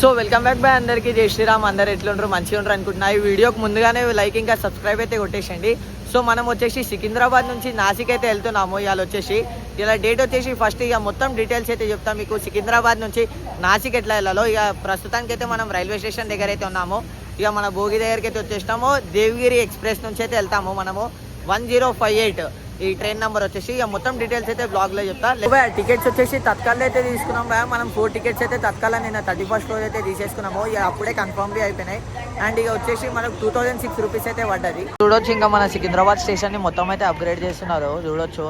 So welcome back by అందరికీ జై శ్రీరామ్. అందరు ఎట్లుంటారు, మంచిగా ఉంటారు అనుకుంటున్నా. ఈ వీడియోకి ముందుగానే లైక్ ఇంకా సబ్స్క్రైబ్ అయితే కొట్టేసండి. సో మనం వచ్చేసి సికింద్రాబాద్ నుంచి నాసిక్ అయితే వెళ్తున్నాము. ఇవాళ వచ్చేసి ఇలా డేట్ వచ్చేసి ఫస్ట్ ఇక మొత్తం డీటెయిల్స్ అయితే చెప్తాం మీకు. సికింద్రాబాద్ నుంచి నాసిక్ ఎట్లా వెళ్ళాలో ఇక ప్రస్తుతానికి అయితే మనం రైల్వే స్టేషన్ దగ్గర అయితే ఉన్నాము. ఇక మన భోగి దగ్గరికి అయితే వచ్చేసినాము. దేవగిరి ఎక్స్ప్రెస్ నుంచి అయితే వెళ్తాము మనము. 1058 ఈ ట్రైన్ నెంబర్ వచ్చేసి. ఇక మొత్తం డీటెయిల్స్ అయితే బ్లాగ్లో చెప్తా. టికెట్స్ వచ్చేసి తత్కాల్లో అయితే తీసుకున్నాం భయ. మనం 4 టికెట్స్ అయితే తత్కాల నిన్న 31st రోజు అయితే తీసేసుకున్నాము. ఇక అప్పుడే కన్ఫర్మ్లీ అయిపోయినాయి. అండ్ ఇక వచ్చేసి మనకు 2006 రూపీస్ అయితే పడ్డది. చూడొచ్చు ఇంకా మన సికింద్రాబాద్ స్టేషన్ ని మొత్తం అయితే అప్గ్రేడ్ చేస్తున్నారు. చూడొచ్చు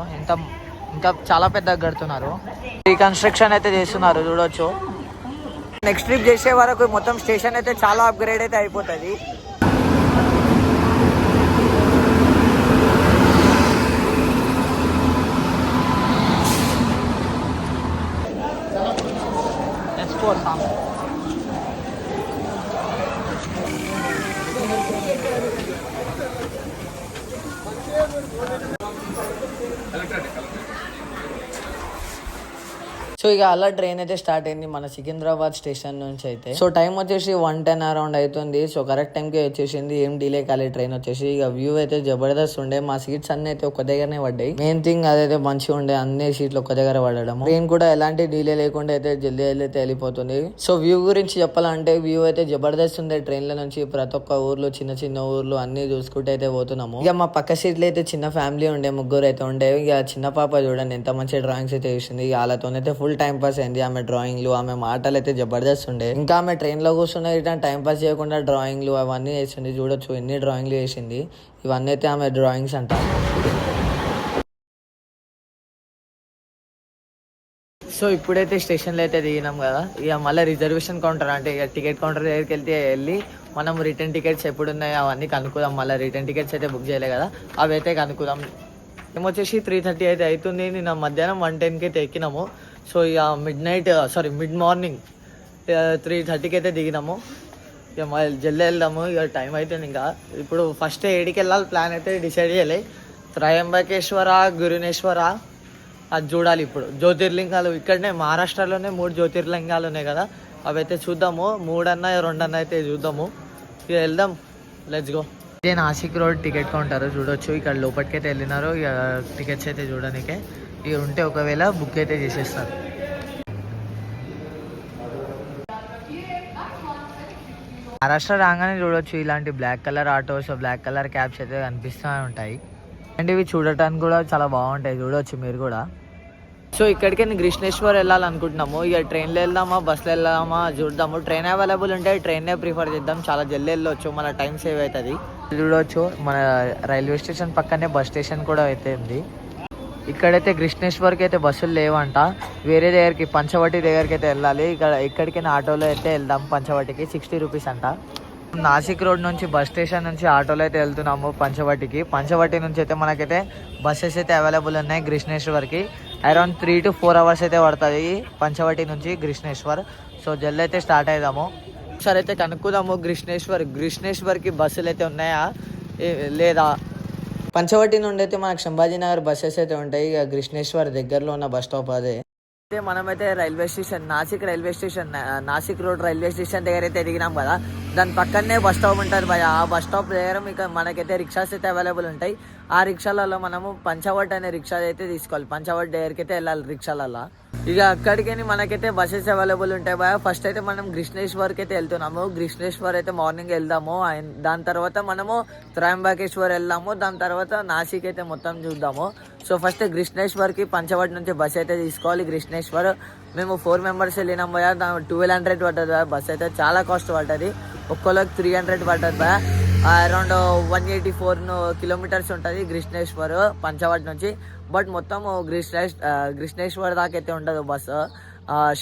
ఇంకా చాలా పెద్దగా కడుతున్నారు. రీకన్స్ట్రక్షన్ అయితే చేస్తున్నారు చూడొచ్చు. నెక్స్ట్ ట్రిప్ చేసే వరకు మొత్తం స్టేషన్ అయితే చాలా అప్గ్రేడ్ అయితే అయిపోతుంది. సో ఇక అలా ట్రైన్ అయితే స్టార్ట్ అయింది మన సికింద్రాబాద్ స్టేషన్ నుంచి అయితే. సో టైం వచ్చేసి 1:10 అరౌండ్ అవుతుంది. సో కరెక్ట్ టైంకి వచ్చేసింది, ఏం డిలే కాలేదు ట్రైన్ వచ్చేసి. ఇక వ్యూ అయితే జబర్దస్త్ ఉండే. మా సీట్స్ అన్ని అయితే ఒక దగ్గరనే పడ్డాయి. మెయిన్ థింగ్ అదైతే మంచిగా ఉండే, అన్ని సీట్లు ఒక దగ్గర పడడం. ట్రైన్ కూడా ఎలాంటి డిలే లేకుండా అయితే జల్దీ అయితే వెళ్ళిపోతుంది. సో వ్యూ గురించి చెప్పాలంటే వ్యూ అయితే జబర్దస్త్ ఉండే. ట్రైన్ల నుంచి ప్రతి ఒక్క ఊర్లో చిన్న చిన్న ఊర్లు అన్ని చూసుకుంటే అయితే పోతున్నాము. ఇక మా పక్క సీట్లు అయితే చిన్న ఫ్యామిలీ ఉండే, ముగ్గురు అయితే ఉండే. ఇక చిన్న పాప చూడండి ఎంత మంచి డ్రాయింగ్స్ అయితే వేసింది. ఇక వాళ్ళతోనైతే ఫుల్ టైం పాస్ అయింది. ఆమె డ్రాయింగ్లు, ఆమె మాటలు అయితే జబర్దస్త్ ఉండే. ఇంకా ఆమె ట్రైన్ లో కూర్చున్న రిటర్న్ టైం పాస్ చేయకుండా డ్రాయింగ్లు అవన్నీ వేసింది. చూడొచ్చు ఎన్ని డ్రాయింగ్లు వేసింది. ఇవన్నీ అయితే ఆమె డ్రాయింగ్స్ అంట. సో ఇప్పుడైతే స్టేషన్లో అయితే దిగినాం కదా. ఇక మళ్ళీ రిజర్వేషన్ కౌంటర్ అంటే ఇక టికెట్ కౌంటర్ దగ్గరికి వెళ్ళి మనం రిటర్న్ టికెట్స్ ఎప్పుడు ఉన్నాయో అవన్నీ కనుక్కుందాం. మళ్ళీ రిటర్న్ టికెట్స్ అయితే బుక్ చేయలే కదా, అవి అయితే కనుక్కుందాం. ఏమొచ్చేసి 3:30 అయితే అవుతుంది. నిన్న మధ్యాహ్నం 1:10కి అయితే ఎక్కినాము. సో ఇక మిడ్ మార్నింగ్ 3:30కి అయితే దిగినాము. ఇక మళ్ళీ జల్దీ వెళ్దాము. ఇక టైం అవుతుంది. ఇంకా ఇప్పుడు ఫస్ట్ ఏడికి వెళ్ళాలి ప్లాన్ అయితే డిసైడ్ చేయాలి. త్రయంబకేశ్వర, గురునేశ్వర అది చూడాలి. ఇప్పుడు జ్యోతిర్లింగాలు ఇక్కడనే మహారాష్ట్రలోనే 3 జ్యోతిర్లింగాలు ఉన్నాయి కదా, అవి అయితే చూద్దాము. 3 అన్నా 2 అన్నా అయితే చూద్దాము. ఇక వెళ్దాం, లెట్స్ గో. ఇదే నాసిక్ రోడ్ టికెట్ కౌంటర్ చూడొచ్చు. ఇక్కడ లోపలికి అయితే వెళ్ళినారు. ఇక టికెట్స్ అయితే చూడడానికే. ఇక ఉంటే ఒకవేళ బుక్ అయితే చేసేస్తారు. మహారాష్ట్ర రాగానే చూడొచ్చు ఇలాంటి black colour autos, black colour cabs అయితే కనిపిస్తూ ఉంటాయి. అండ్ ఇవి చూడటానికి కూడా చాలా బాగుంటాయి. చూడొచ్చు మీరు కూడా. సో ఇక్కడికి కృష్ణేశ్వర్ వెళ్ళాలనుకుంటున్నాము. ఇక ట్రైన్లో వెళ్దామా, బస్సులో వెళ్దామా చూద్దాము. ట్రైన్ అవైలబుల్ ఉంటే ట్రైన్నే ప్రిఫర్ చేద్దాం. చాలా జల్దీ వెళ్ళొచ్చు, మన టైం సేవ్ అవుతుంది. చూడవచ్చు మన రైల్వే స్టేషన్ పక్కనే బస్ స్టేషన్ కూడా అయితే ఉంది. ఇక్కడైతే కృష్ణేశ్వర్కి అయితే బస్సులు లేవంట. వేరే దగ్గరికి పంచవటి దగ్గరికి అయితే వెళ్ళాలి. ఇక్కడికైనా ఆటోలో అయితే వెళ్దాం. పంచవటికి 60 రూపీస్ అంట. నాసిక్ రోడ్ నుంచి బస్ స్టేషన్ నుంచి ఆటోలో అయితే వెళ్తున్నాము పంచవటికి. పంచవటి నుంచి అయితే మనకైతే బస్సెస్ అయితే అవైలబుల్ ఉన్నాయి కృష్ణేశ్వర్కి. అరౌండ్ 3 to 4 అవర్స్ అయితే పడుతుంది పంచవటి నుంచి కృష్ణేశ్వర్. సో జల్దీ అయితే స్టార్ట్ అవుదాము. ఒకసారి అయితే కనుక్కుందాము కృష్ణేశ్వర్కి బస్సులు అయితే ఉన్నాయా లేదా. పంచవటి నుండి అయితే మనకు సంభాజీనగర్ బస్సెస్ అయితే ఉంటాయి. ఇక కృష్ణేశ్వర్ దగ్గరలో ఉన్న బస్ స్టాప్ అదే. అయితే మనమైతే railway station Nashik road railway station దగ్గర అయితే ఎదిగినాం కదా, దాని పక్కనే బస్ స్టాప్ ఉంటుంది భయ. ఆ బస్ స్టాప్ దగ్గర మీకు మనకైతే రిక్షాస్ అయితే అవైలబుల్ ఉంటాయి. ఆ రిక్షాలలో మనము పంచవట్ అనే రిక్షా అయితే తీసుకోవాలి. పంచవట్ దగ్గరికి అయితే వెళ్ళాలి రిక్షాలలో. ఇక అక్కడికి మనకైతే బస్సెస్ అవైలబుల్ ఉంటాయి భయ. ఫస్ట్ అయితే మనం కృష్ణేశ్వర్కి అయితే వెళ్తున్నాము. కృష్ణేశ్వర్ అయితే మార్నింగ్ వెళ్దాము. దాని తర్వాత మనము త్రయంబకేశ్వర్ వెళ్దాము. దాని తర్వాత నాసిక్ అయితే మొత్తం చూద్దాము. సో ఫస్ట్ కృష్ణేశ్వర్కి పంచవటి నుంచి బస్ అయితే తీసుకోవాలి. కృష్ణేశ్వర్ మేము 4 మెంబర్స్ వెళ్ళినాం భయ. 1200 పడుతుంది భయ. బస్ అయితే చాలా కాస్ట్ పడుతుంది. ఒక్కొక్కరికి 300 పడుతుంది భయ. అరౌండ్ 184 కిలోమీటర్స్ ఉంటుంది కృష్ణేశ్వర్ పంచవటి నుంచి. బట్ మొత్తం కృష్ణేశ్వర్ దాకా అయితే ఉండదు బస్సు.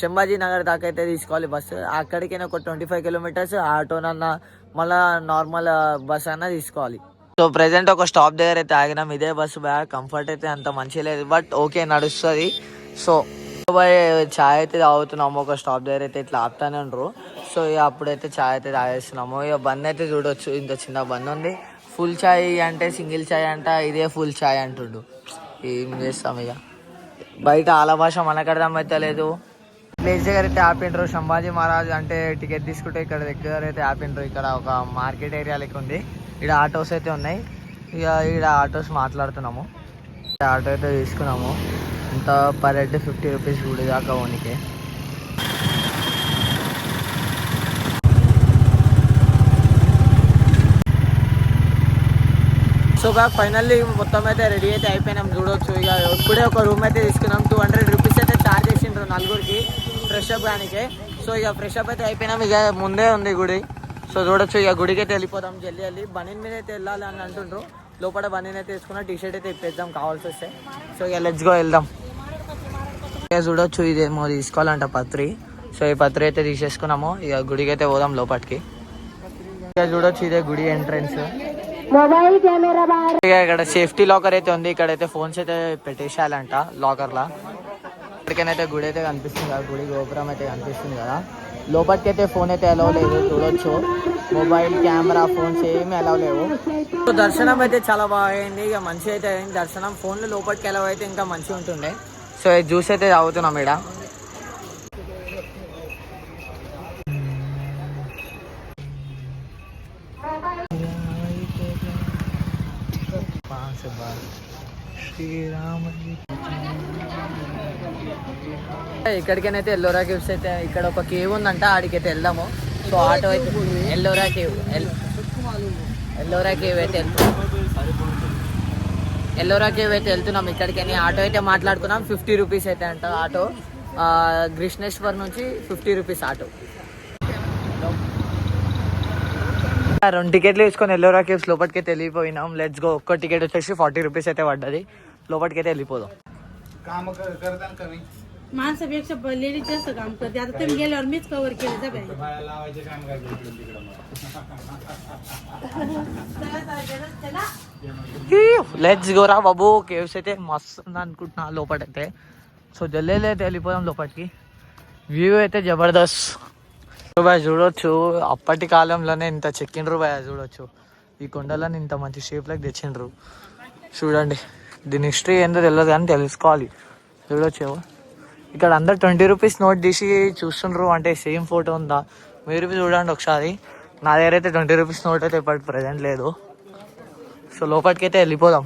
సంభాజీ నగర్ దాకా అయితే తీసుకోవాలి బస్సు. అక్కడికైనా ఒక 25 కిలోమీటర్స్ ఆటోనన్నా మళ్ళీ నార్మల్ బస్ అన్నా తీసుకోవాలి. సో ప్రెసెంట్ ఒక స్టాప్ దగ్గర అయితే ఆగినాం. ఇదే బస్సు బ్యాగ్ కంఫర్ట్ అయితే అంత మంచిగా లేదు, బట్ ఓకే నడుస్తుంది. సో చాయ్ అయితే తాగుతున్నాము. ఒక స్టాప్ దగ్గర అయితే ఇట్లా ఆపుతానే ఉండరు. సో ఇక అప్పుడైతే చాయ్ అయితే తాగేస్తున్నాము. ఇక బంద్ అయితే చూడొచ్చు, ఇంత చిన్న బంద్ ఉంది. ఫుల్ చాయ్ అంటే సింగిల్ చాయ్ అంట, ఇదే ఫుల్ చాయ్ అంటుండు. ఏం చేస్తాం ఇక. బయట ఆల భాష మనకు అర్థం అయితే లేదు. ప్లేస్ దగ్గర అయితే ఆపిండ్రు. సంభాజీ మహారాజ్ అంటే టికెట్ తీసుకుంటే ఇక్కడ దగ్గర అయితే ఆపిండ్రు. ఇక్కడ ఒక మార్కెట్ ఏరియా లెక్క ఉంది. ఇక్కడ ఆటోస్ అయితే ఉన్నాయి. ఇక ఇక్కడ ఆటోస్ మాట్లాడుతున్నాము. ఆటో అయితే తీసుకున్నాము. ఇంత పర్ హెడ్ 50 రూపీస్ గుడి దాకా ఓనికి. సో బ్యాక్ ఫైనల్లీ మొత్తం అయితే రెడీ అయితే అయిపోయినాం. చూడవచ్చు ఇక ఇప్పుడే ఒక రూమ్ అయితే తీసుకున్నాం. 200 రూపీస్ అయితే ఛార్జ్ చేసిండ్రు నలుగురికి ఫ్రెష్ అప్ దానికి. సో ఇక ఫ్రెష్ అప్ అయితే అయిపోయినాం. ఇక ముందే ఉంది గుడి. సో చూడొచ్చు ఇక గుడికి అయితే వెళ్ళిపోదాం జల్దీ. బనీన్ మీద అయితే వెళ్ళాలి అని అంటుండ్రు. లోపల బనీన్ అయితే తీసుకున్నా, టీషర్ట్ అయితే ఇప్పేద్దాం కావాల్సి వస్తే. సో ఇక లెట్స్ గో వెళ్దాం. ఇక చూడొచ్చు ఇదేమో తీసుకోవాలంట పత్రి. సో ఈ పత్రి అయితే తీసేసుకున్నాము. ఇక గుడికి అయితే పోదాం లోపలికి. ఇక చూడొచ్చు ఇదే గుడి ఎంట్రన్స్. ఇక ఇక్కడ సేఫ్టీ లాకర్ అయితే ఉంది. ఇక్కడైతే ఫోన్స్ అయితే పెట్టేసేయాలంట లాకర్ లా. ఇక్కడికైతే గుడి అయితే కనిపిస్తుంది కదా, గుడి గోపురం అయితే కనిపిస్తుంది కదా. లోపలికి అయితే ఫోన్ అయితే అలౌ లేదు. చూడొచ్చు మొబైల్ కెమెరా ఫోన్స్ ఏమి అలౌ లేవు. సో దర్శనం అయితే చాలా బాగా అయింది. ఇక మంచిగా అయితే అయింది దర్శనం. ఫోన్లు లోపలికి అలౌ అయితే ఇంకా మంచిగా ఉంటుండే. సో జ్యూస్ అయితే తాగుతున్నాం ఇక్కడ. ఇక్కడికైతే ఎల్లోరా కేవ్స్ అయితే ఇక్కడ ఒక కేవ్ ఉందంట, ఆడికైతే వెళ్దాము. సో ఆటో అయితే ఎల్లోరా కేవ్ అయితే వెళ్తున్నాం. ఇక్కడికని ఆటో అయితే మాట్లాడుకున్నాం. 50 రూపీస్ అయితే అంట ఆటో. గ్రిష్ణేశ్వర్ నుంచి 50 రూపీస్ ఆటో. 2 టికెట్లు వేసుకొని ఎల్లోరా కేవ్స్ లోపలికి అయితే వెళ్ళిపోయినాం. Let's go. ఒక్క టికెట్ వచ్చేసి 40 రూపీస్ అయితే పడ్డది. लोपट के వెళ్ళిపోదాం. काम करताना कमी माणसापेक्षा लेडीज जास्त काम करते. आता तुम्ही गेल्यावर मीच कव्हर केलं जा बाई. बाया लावायचे काम करते तिकडे లెట్స్ గో రా బాబు. కేవ్స్ అయితే మస్తు ఉంది అనుకుంటున్నా లోపట అయితే. సో జల్దీ అయితే వెళ్ళిపోదాం లోపలికి. వ్యూ అయితే జబర్దస్త్. బాయ్ చూడొచ్చు అప్పటి కాలంలోనే ఇంత చెక్కిండ్రు బాయ్. చూడొచ్చు ఈ కొండలను ఇంత మంచి షేప్లోకి తెచ్చిండ్రు. చూడండి దీని హిస్టరీ ఏందో తెలియదు కానీ తెలుసుకోవాలి. చూడొచ్చు ఇక్కడ అందరు 20 రూపీస్ నోట్ తీసి చూస్తుండ్రు. అంటే సేమ్ ఫోటో ఉందా మీరు చూడండి ఒకసారి. నా దగ్గర అయితే 20 రూపీస్ నోట్ అయితే ఇప్పటి ప్రజెంట్ లేదు. సో లోపలికి అయితే వెళ్ళిపోదాం.